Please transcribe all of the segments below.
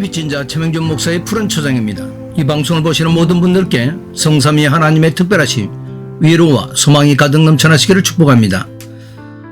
빚진 자 최명준 목사의 푸른 초장입니다. 이 방송을 보시는 모든 분들께 성삼위 하나님의 특별하신 위로와 소망이 가득 넘쳐나시기를 축복합니다.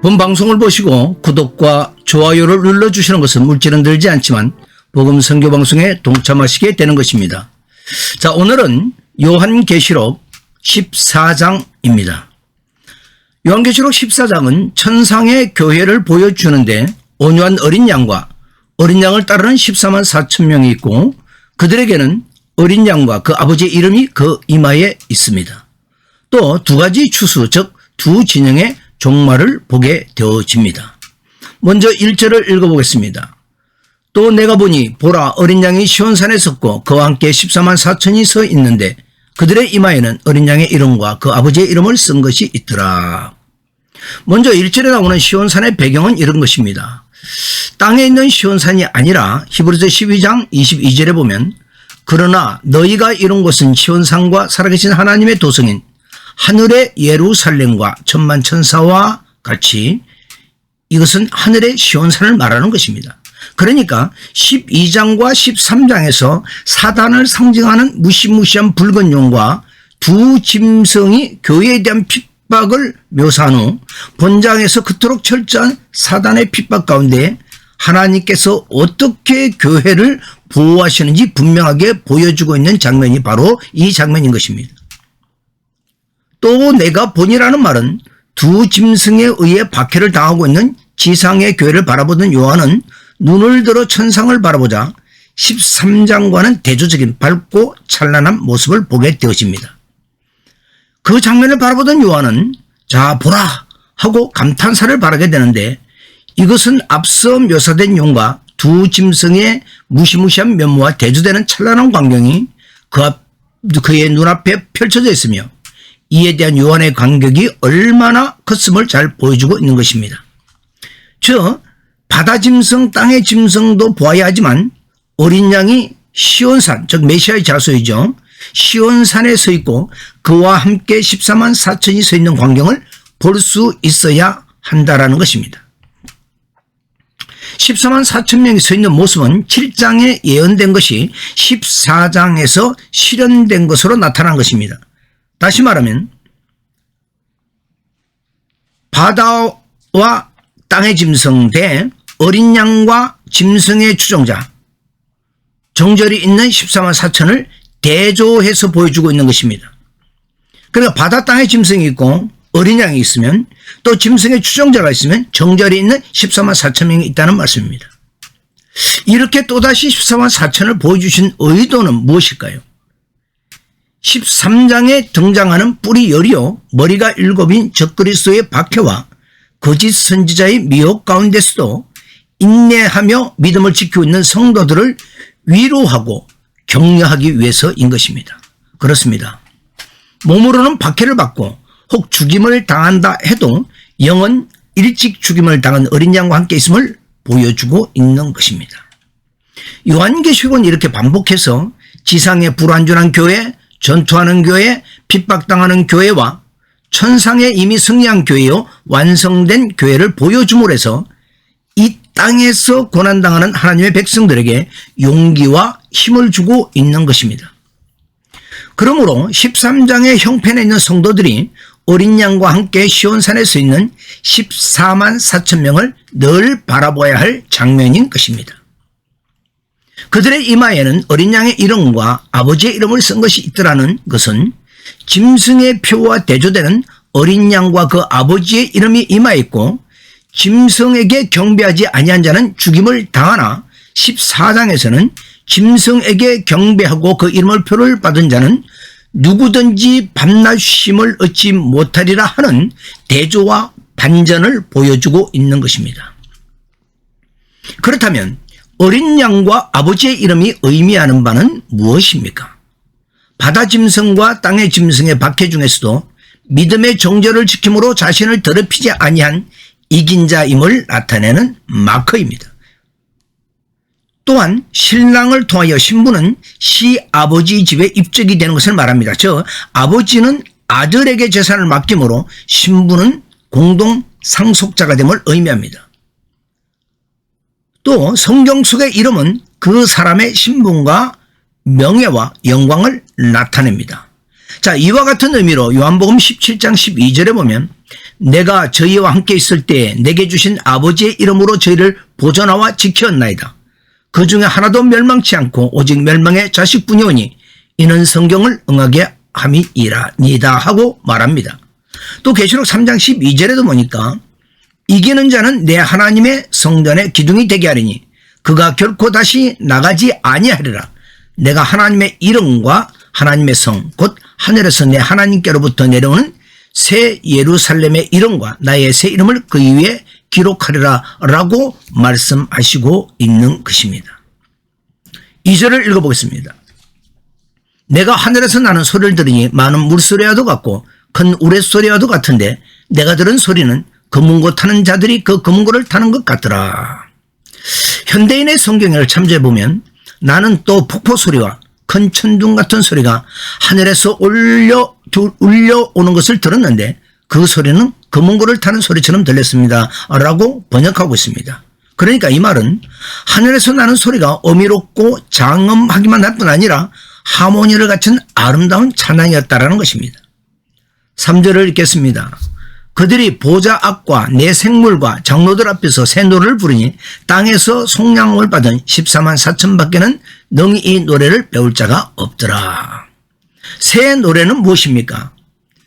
본 방송을 보시고 구독과 좋아요를 눌러주시는 것은 물질은 들지 않지만 복음 선교 방송에 동참하시게 되는 것입니다. 자, 오늘은 요한계시록 14장입니다. 요한계시록 14장은 천상의 교회를 보여주는데 온유한 어린 양과 어린 양을 따르는 14만 4천 명이 있고 그들에게는 어린 양과 그 아버지의 이름이 그 이마에 있습니다. 또 두 가지 추수, 즉 두 진영의 종말을 보게 되어집니다. 먼저 1절을 읽어보겠습니다. 또 내가 보니 보라 어린 양이 시온산에 섰고 그와 함께 14만 4천이 서 있는데 그들의 이마에는 어린 양의 이름과 그 아버지의 이름을 쓴 것이 있더라. 먼저 1절에 나오는 시온산의 배경은 이런 것입니다. 땅에 있는 시온산이 아니라 히브리서 12장 22절에 보면 그러나 너희가 이룬 곳은 시온산과 살아계신 하나님의 도성인 하늘의 예루살렘과 천만 천사와 같이 이것은 하늘의 시온산을 말하는 것입니다. 그러니까 12장과 13장에서 사단을 상징하는 무시무시한 붉은 용과 두 짐승이 교회에 대한 핍박을 묘사한 후 본장에서 그토록 철저한 사단의 핍박 가운데 하나님께서 어떻게 교회를 보호하시는지 분명하게 보여주고 있는 장면이 바로 이 장면인 것입니다. 또 내가 보니라는 말은 두 짐승에 의해 박해를 당하고 있는 지상의 교회를 바라보던 요한은 눈을 들어 천상을 바라보자 13장과는 대조적인 밝고 찬란한 모습을 보게 되어집니다. 그 장면을 바라보던 요한은 자 보라 하고 감탄사를 바라게 되는데 이것은 앞서 묘사된 용과 두 짐승의 무시무시한 면모와 대조되는 찬란한 광경이 그의 눈앞에 펼쳐져 있으며 이에 대한 요한의 감격이 얼마나 컸음을 잘 보여주고 있는 것입니다. 즉 바다 짐승, 땅의 짐승도 보아야 하지만 어린 양이 시온산, 즉 메시아의 자소이죠. 시온산에 서 있고 그와 함께 14만 4천이 서 있는 광경을 볼 수 있어야 한다라는 것입니다. 14만 4천 명이 서 있는 모습은 7장에 예언된 것이 14장에서 실현된 것으로 나타난 것입니다. 다시 말하면 바다와 땅의 짐승 대 어린 양과 짐승의 추종자 정절이 있는 14만 4천을 대조해서 보여주고 있는 것입니다. 그러니까 바다 땅의 짐승이 있고 어린 양이 있으면 또 짐승의 추종자가 있으면 정절이 있는 14만 4천 명이 있다는 말씀입니다. 이렇게 또다시 14만 4천을 보여주신 의도는 무엇일까요? 13장에 등장하는 뿔이 열이요 머리가 7인 적그리스도의 박해와 거짓 선지자의 미혹 가운데서도 인내하며 믿음을 지키고 있는 성도들을 위로하고 격려하기 위해서인 것입니다. 그렇습니다. 몸으로는 박해를 받고 혹 죽임을 당한다 해도 영은 일찍 죽임을 당한 어린 양과 함께 있음을 보여주고 있는 것입니다. 요한계시록은 이렇게 반복해서 지상의 불완전한 교회, 전투하는 교회, 핍박당하는 교회와 천상에 이미 승리한 교회요 완성된 교회를 보여줌으로 해서 이 땅에서 고난당하는 하나님의 백성들에게 용기와 힘을 주고 있는 것입니다. 그러므로 13장의 형편에 있는 성도들이 어린 양과 함께 시온산에 서 있는 14만 4천 명을 늘 바라봐야 할 장면인 것입니다. 그들의 이마에는 어린 양의 이름과 아버지의 이름을 쓴 것이 있더라는 것은 짐승의 표와 대조되는 어린 양과 그 아버지의 이름이 이마에 있고 짐승에게 경배하지 아니한 자는 죽임을 당하나 14장에서는 짐승에게 경배하고 그 이름을 표를 받은 자는 누구든지 밤낮 쉼을 얻지 못하리라 하는 대조와 반전을 보여주고 있는 것입니다. 그렇다면 어린 양과 아버지의 이름이 의미하는 바는 무엇입니까? 바다 짐승과 땅의 짐승의 박해 중에서도 믿음의 정절을 지킴으로 자신을 더럽히지 아니한 이긴 자임을 나타내는 마커입니다. 또한 신랑을 통하여 신부는 시아버지 집에 입적이 되는 것을 말합니다. 즉 아버지는 아들에게 재산을 맡김으로 신부는 공동 상속자가 됨을 의미합니다. 또 성경 속의 이름은 그 사람의 신분과 명예와 영광을 나타냅니다. 자, 이와 같은 의미로 요한복음 17장 12절에 보면 내가 저희와 함께 있을 때 내게 주신 아버지의 이름으로 저희를 보존하와 지켰나이다. 그 중에 하나도 멸망치 않고 오직 멸망의 자식뿐이 오니 이는 성경을 응하게 함이니이다 하고 말합니다. 또 계시록 3장 12절에도 보니까 이기는 자는 내 하나님의 성전의 기둥이 되게 하리니 그가 결코 다시 나가지 아니하리라. 내가 하나님의 이름과 하나님의 성 곧 하늘에서 내 하나님께로부터 내려오는 새 예루살렘의 이름과 나의 새 이름을 그 위에 기록하리라 라고 말씀하시고 있는 것입니다. 2절을 읽어보겠습니다. 내가 하늘에서 나는 소리를 들으니 많은 물소리와도 같고 큰 우레소리와도 같은데 내가 들은 소리는 검은고 타는 자들이 그 검은고를 타는 것 같더라. 현대인의 성경을 참조해보면 나는 또 폭포소리와 큰 천둥 같은 소리가 하늘에서 울려오는 것을 들었는데 그 소리는 검은고를 타는 소리처럼 들렸습니다 라고 번역하고 있습니다. 그러니까 이 말은 하늘에서 나는 소리가 어미롭고 장엄하기만 할 뿐 아니라 하모니를 갖춘 아름다운 찬양이었다라는 것입니다. 3절을 읽겠습니다. 그들이 보좌 앞과 내 생물과 장로들 앞에서 새 노래를 부르니 땅에서 속량을 받은 14만 4천 밖에는 능히 이 노래를 배울 자가 없더라. 새 노래는 무엇입니까?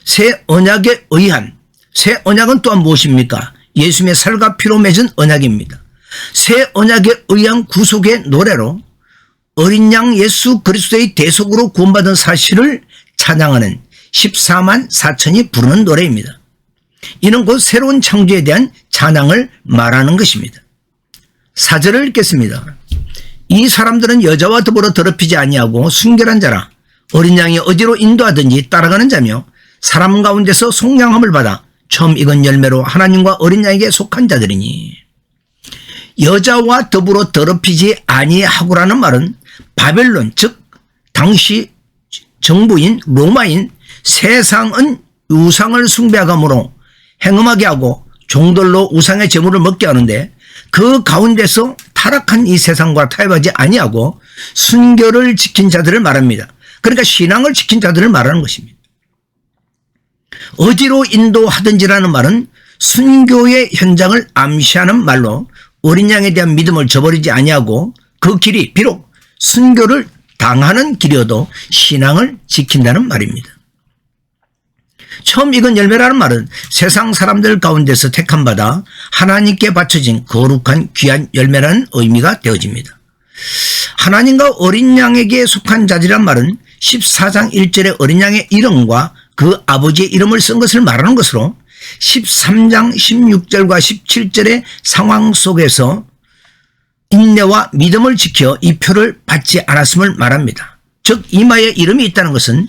새 언약에 의한, 새 언약은 또한 무엇입니까? 예수님의 살과 피로 맺은 언약입니다. 새 언약에 의한 구속의 노래로 어린 양 예수 그리스도의 대속으로 구원받은 사실을 찬양하는 14만 4천이 부르는 노래입니다. 이는 곧 새로운 창조에 대한 찬양을 말하는 것입니다. 4절을 읽겠습니다. 이 사람들은 여자와 더불어 더럽히지 아니하고 순결한 자라 어린 양이 어디로 인도하든지 따라가는 자며 사람 가운데서 속량함을 받아 처음 익은 열매로 하나님과 어린 양에게 속한 자들이니 여자와 더불어 더럽히지 아니하고라는 말은 바벨론 즉 당시 정부인 로마인 세상은 우상을 숭배하므로 행음하게 하고 종들로 우상의 제물을 먹게 하는데 그 가운데서 타락한 이 세상과 타협하지 아니하고 순결을 지킨 자들을 말합니다. 그러니까 신앙을 지킨 자들을 말하는 것입니다. 어디로 인도하든지라는 말은 순교의 현장을 암시하는 말로 어린 양에 대한 믿음을 저버리지 아니하고 그 길이 비록 순교를 당하는 길이어도 신앙을 지킨다는 말입니다. 처음 익은 열매라는 말은 세상 사람들 가운데서 택함받아 하나님께 바쳐진 거룩한 귀한 열매라는 의미가 되어집니다. 하나님과 어린 양에게 속한 자들이란 말은 14장 1절의 어린 양의 이름과 그 아버지의 이름을 쓴 것을 말하는 것으로 13장 16절과 17절의 상황 속에서 인내와 믿음을 지켜 이 표를 받지 않았음을 말합니다. 즉 이마에 이름이 있다는 것은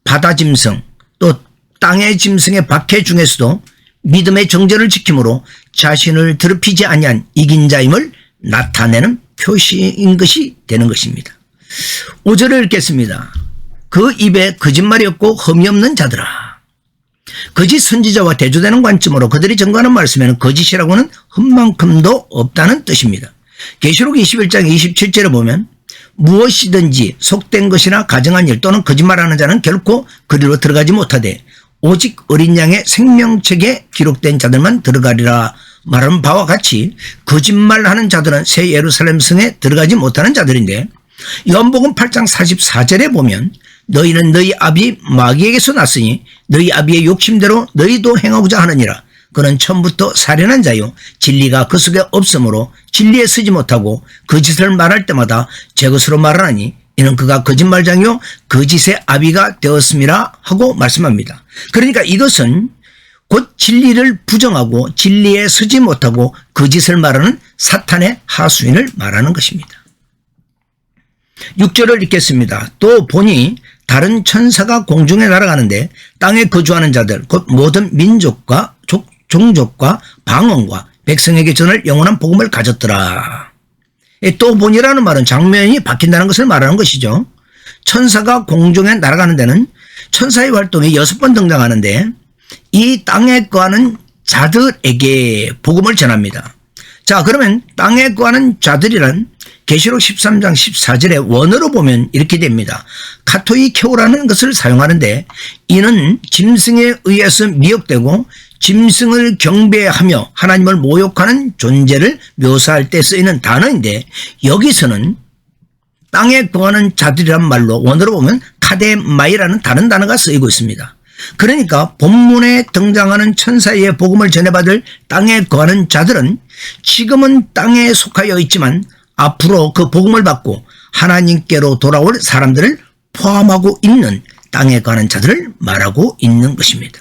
바다 짐승 또 땅의 짐승의 박해 중에서도 믿음의 정절을 지킴으로 자신을 더럽히지 아니한 이긴 자임을 나타내는 표시인 것이 되는 것입니다. 5절을 읽겠습니다. 그 입에 거짓말이 없고 흠이 없는 자들아. 거짓 선지자와 대조되는 관점으로 그들이 전가하는 말씀에는 거짓이라고는 흠만큼도 없다는 뜻입니다. 계시록 21장 27절에 보면 무엇이든지 속된 것이나 가정한 일 또는 거짓말하는 자는 결코 그리로 들어가지 못하되 오직 어린 양의 생명책에 기록된 자들만 들어가리라 말하는 바와 같이 거짓말하는 자들은 새 예루살렘 성에 들어가지 못하는 자들인데 요한복음 8장 44절에 보면 너희는 너희 아비 마귀에게서 났으니 너희 아비의 욕심대로 너희도 행하고자 하느니라. 그는 처음부터 살인한 자요 진리가 그 속에 없으므로 진리에 서지 못하고 거짓을 말할 때마다 제 것으로 말하니 이는 그가 거짓말장이요 거짓의 아비가 되었음이라 하고 말씀합니다. 그러니까 이것은 곧 진리를 부정하고 진리에 서지 못하고 거짓을 말하는 사탄의 하수인을 말하는 것입니다. 6절을 읽겠습니다. 또 보니 다른 천사가 공중에 날아가는데 땅에 거주하는 자들 곧 모든 민족과 종족과 방언과 백성에게 전할 영원한 복음을 가졌더라. 또 보니라는 말은 장면이 바뀐다는 것을 말하는 것이죠. 천사가 공중에 날아가는 데는 천사의 활동이 6번 등장하는데 이 땅에 거하는 자들에게 복음을 전합니다. 자, 그러면 땅에 거하는 자들이란 계시록 13장 14절의 원어로 보면 이렇게 됩니다. 카토이케오라는 것을 사용하는데 이는 짐승에 의해서 미혹되고 짐승을 경배하며 하나님을 모욕하는 존재를 묘사할 때 쓰이는 단어인데, 여기서는 땅에 거하는 자들이란 말로 원어로 보면 카데마이라는 다른 단어가 쓰이고 있습니다. 그러니까 본문에 등장하는 천사의 복음을 전해받을 땅에 거하는 자들은 지금은 땅에 속하여 있지만 앞으로 그 복음을 받고 하나님께로 돌아올 사람들을 포함하고 있는 땅에 거하는 자들을 말하고 있는 것입니다.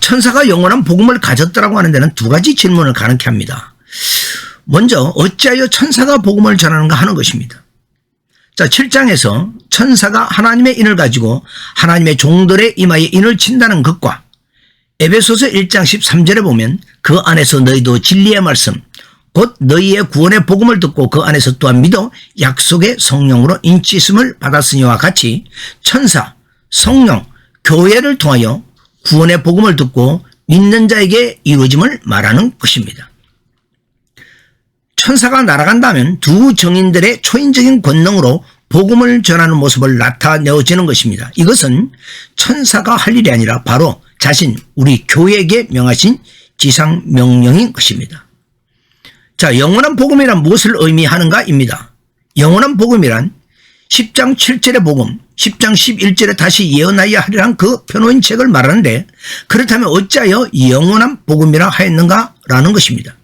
천사가 영원한 복음을 가졌다라고 하는 데는 두 가지 질문을 가능케 합니다. 먼저 어찌하여 천사가 복음을 전하는가 하는 것입니다. 자, 7장에서 천사가 하나님의 인을 가지고 하나님의 종들의 이마에 인을 친다는 것과 에베소서 1장 13절에 보면 그 안에서 너희도 진리의 말씀 곧 너희의 구원의 복음을 듣고 그 안에서 또한 믿어 약속의 성령으로 인치심을 받았으니와 같이 천사, 성령, 교회를 통하여 구원의 복음을 듣고 믿는 자에게 이루어짐을 말하는 것입니다. 천사가 날아간다면 두 정인들의 초인적인 권능으로 복음을 전하는 모습을 나타내어지는 것입니다. 이것은 천사가 할 일이 아니라 바로 자신 우리 교회에게 명하신 지상 명령인 것입니다. 자, 영원한 복음이란 무엇을 의미하는가입니다. 영원한 복음이란 10장 7절의 복음, 10장 11절에 다시 예언하여 하리란 그 변호인 책을 말하는데, 그렇다면 어찌하여 영원한 복음이라 하였는가라는 것입니다.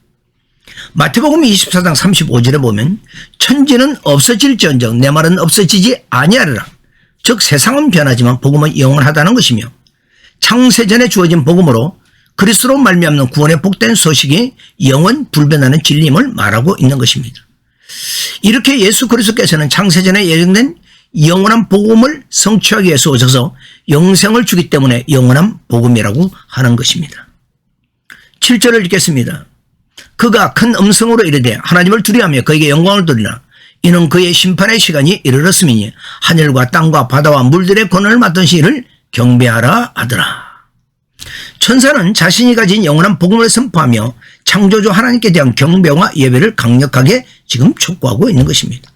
마태복음 24장 35절에 보면 천지는 없어질지언정 내 말은 없어지지 아니하리라. 즉 세상은 변하지만 복음은 영원하다는 것이며, 창세전에 주어진 복음으로 그리스도로 말미암는 구원의 복된 소식이 영원 불변하는 진리임을 말하고 있는 것입니다. 이렇게 예수 그리스도께서는 창세전에 예정된 영원한 복음을 성취하기 위해서 오셔서 영생을 주기 때문에 영원한 복음이라고 하는 것입니다. 7절을 읽겠습니다. 그가 큰 음성으로 이르되 하나님을 두려워하며 그에게 영광을 돌리라. 이는 그의 심판의 시간이 이르렀음이니 하늘과 땅과 바다와 물들의 권한을 맡던 이를 경배하라 하더라. 천사는 자신이 가진 영원한 복음을 선포하며 창조주 하나님께 대한 경배와 예배를 강력하게 지금 촉구하고 있는 것입니다.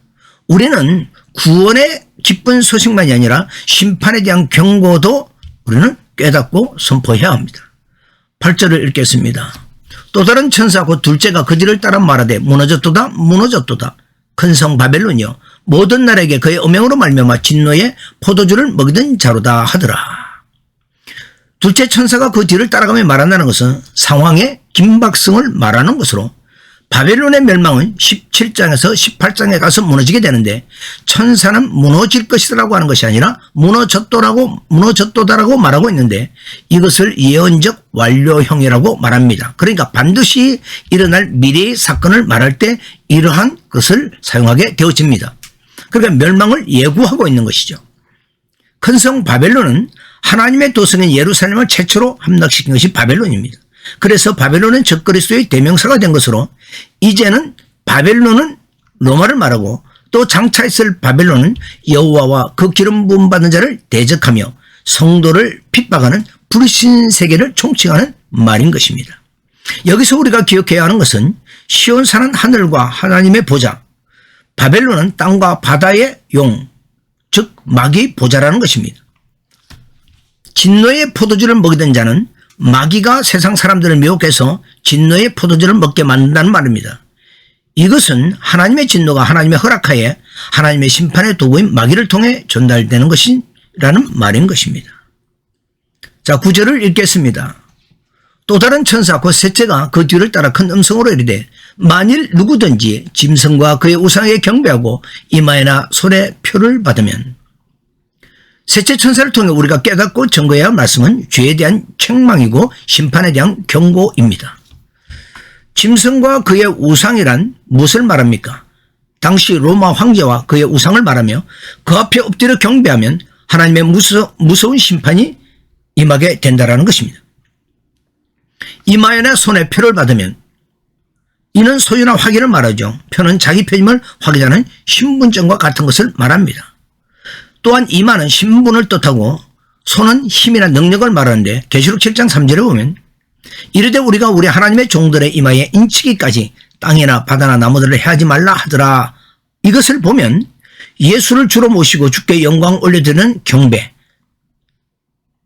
우리는 구원의 기쁜 소식만이 아니라 심판에 대한 경고도 우리는 깨닫고 선포해야 합니다. 8절을 읽겠습니다. 또 다른 천사 곧 둘째가 그 뒤를 따라 말하되 무너졌도다 무너졌도다 큰 성 바벨론이여 모든 나라에게 그의 음행으로 말미암아 진노의 포도주를 먹이던 자로다 하더라. 둘째 천사가 그 뒤를 따라가며 말한다는 것은 상황의 긴박성을 말하는 것으로, 바벨론의 멸망은 17장에서 18장에 가서 무너지게 되는데 천사는 무너질 것이라고 하는 것이 아니라 무너졌도다라고 말하고 있는데 이것을 예언적 완료형이라고 말합니다. 그러니까 반드시 일어날 미래의 사건을 말할 때 이러한 것을 사용하게 되어집니다. 그러니까 멸망을 예고하고 있는 것이죠. 큰 성 바벨론은 하나님의 도성인 예루살렘을 최초로 함락시킨 것이 바벨론입니다. 그래서 바벨론은 적그리스도의 대명사가 된 것으로 이제는 바벨론은 로마를 말하고 또 장차 있을 바벨론은 여호와와 그 기름 부음 받는 자를 대적하며 성도를 핍박하는 불신 세계를 총칭하는 말인 것입니다. 여기서 우리가 기억해야 하는 것은 시온산은 하늘과 하나님의 보좌, 바벨론은 땅과 바다의 용, 즉 마귀 보좌라는 것입니다. 진노의 포도주를 먹이던 자는 마귀가 세상 사람들을 미혹해서 진노의 포도주를 먹게 만든다는 말입니다. 이것은 하나님의 진노가 하나님의 허락하에 하나님의 심판의 도구인 마귀를 통해 전달되는 것이라는 말인 것입니다. 자, 9절을 읽겠습니다. 또 다른 천사 곧 셋째가 그 뒤를 따라 큰 음성으로 이르되 만일 누구든지 짐승과 그의 우상에 경배하고 이마에나 손에 표를 받으면, 셋째 천사를 통해 우리가 깨닫고 증거해야 할 말씀은 죄에 대한 책망이고 심판에 대한 경고입니다. 짐승과 그의 우상이란 무엇을 말합니까? 당시 로마 황제와 그의 우상을 말하며 그 앞에 엎드려 경배하면 하나님의 무서운 심판이 임하게 된다는 것입니다. 이마에나 손에 표를 받으면, 이는 소유나 확인을 말하죠. 표는 자기 표임을 확인하는 신분증과 같은 것을 말합니다. 또한 이마는 신분을 뜻하고 손은 힘이나 능력을 말하는데 계시록 7장 3절에 보면 이르되 우리가 우리 하나님의 종들의 이마에 인치기까지 땅이나 바다나 나무들을 해하지 말라 하더라. 이것을 보면 예수를 주로 모시고 주께 영광 올려드리는 경배,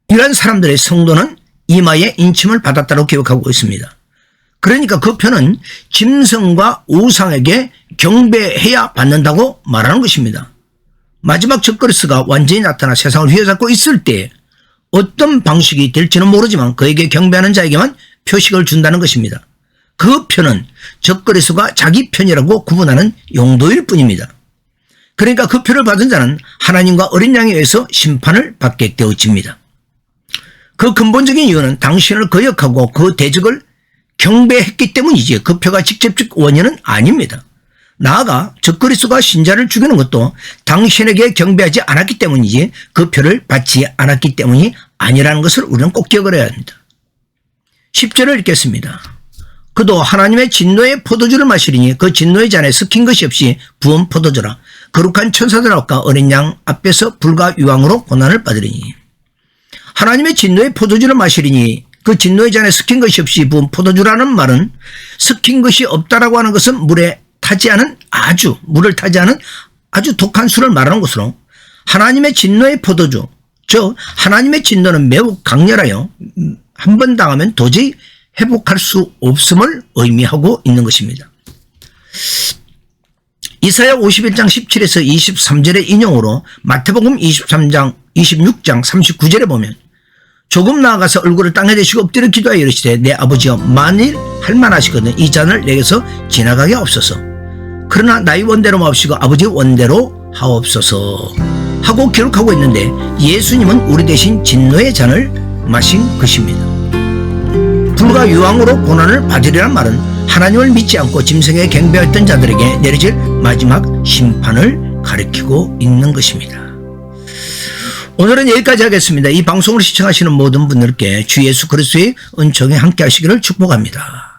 이러한 사람들의 성도는 이마에 인침을 받았다고 기록하고 있습니다. 그러니까 그 표는 짐승과 우상에게 경배해야 받는다고 말하는 것입니다. 마지막 적그리스가 완전히 나타나 세상을 휘어잡고 있을 때 어떤 방식이 될지는 모르지만 그에게 경배하는 자에게만 표식을 준다는 것입니다. 그 표는 적그리스가 자기 편이라고 구분하는 용도일 뿐입니다. 그러니까 그 표를 받은 자는 하나님과 어린 양에 의해서 심판을 받게 되어집니다. 그 근본적인 이유는 당신을 거역하고 그 대적을 경배했기 때문이지 그 표가 직접적 원인은 아닙니다. 나아가 적그리스도가 신자를 죽이는 것도 당신에게 경배하지 않았기 때문이지 그 표를 받지 않았기 때문이 아니라는 것을 우리는 꼭 기억을 해야 합니다. 10절을 읽겠습니다. 그도 하나님의 진노의 포도주를 마시리니 그 진노의 잔에 섞인 것이 없이 부은 포도주라. 거룩한 천사들 앞과 어린 양 앞에서 불과 유황으로 고난을 받으리니. 하나님의 진노의 포도주를 마시리니 그 진노의 잔에 섞인 것이 없이 부은 포도주라는 말은 섞인 것이 없다라고 하는 것은 물을 타지 않은 아주 독한 술을 말하는 것으로 하나님의 진노의 포도주, 즉 하나님의 진노는 매우 강렬하여 한 번 당하면 도저히 회복할 수 없음을 의미하고 있는 것입니다. 이사야 51장 17에서 23절의 인용으로 마태복음 26장 39절에 보면 조금 나아가서 얼굴을 땅에 대시고 엎드려 기도하여 이르시되 내 아버지여 만일 할만하시거든 이 잔을 내게서 지나가게 없소서. 그러나 나의 원대로 마옵시고 아버지의 원대로 하옵소서 하고 기록하고 있는데 예수님은 우리 대신 진노의 잔을 마신 것입니다. 불과 유황으로 고난을 받으리란 말은 하나님을 믿지 않고 짐승에 경배했던 자들에게 내려질 마지막 심판을 가리키고 있는 것입니다. 오늘은 여기까지 하겠습니다. 이 방송을 시청하시는 모든 분들께 주 예수 그리스도의 은총에 함께 하시기를 축복합니다.